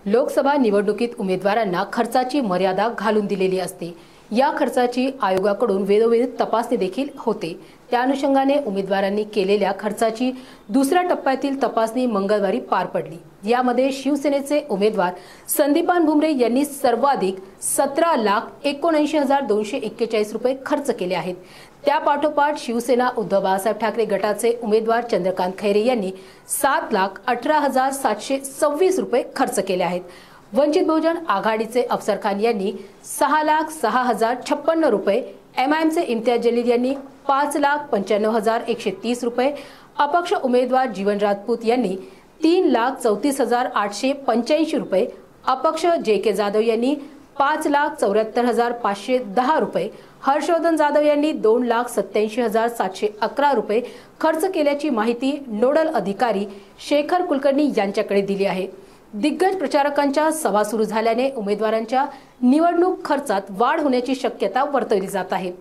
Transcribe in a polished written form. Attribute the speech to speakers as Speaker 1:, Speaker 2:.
Speaker 1: लोकसभा निवडणुकीत उमेदवारांना खर्चाची मर्यादा घालून दिलेली असते। या खर्चाची आयोगाकडून वेळोवेळी तपासणी देखील होते। त्या अनुषंगाने उमेदवारांनी केलेल्या खर्चाची दुसऱ्या टप्प्यातील तपासणी मंगळवारी पार पडली। यामध्ये शिवसेनेचे उमेदवार संदीपान भुमरे यांनी सर्वाधिक 17,79,241 रुपये खर्च केले आहेत। त्यापाठोपाठ शिवसेना उद्धव बाळासाहेब ठाकरे गटाचे उमेदवार चंद्रकांत खैरे यांनी 7,18,726 रुपये खर्च केले आहेत। वंचित बहुजन आघाडीचे अफसर खान यांनी 6,06,056 रुपये, एमआयएमचे इम्तियाज जलील यांनी 5,95,130 रुपये, अपक्ष उमेदवार जीवन राजपूत यांनी 3,34,885 रुपये, अपक्ष जे.के. जाधव यांनी 5,74,510 रुपये, हर्षवर्धन जाधव यांनी 2,87,711 रुपये खर्च केल्याची माहिती नोडल अधिकारी शेखर कुलकर्णी यांच्याकडे दिली आहे। दिग्गज प्रचारकांच्या सभा सुरू झाल्याने उमेदवारांच्या निवडणूक खर्चात वाढ होण्याची शक्यता वर्तवली जात आहे।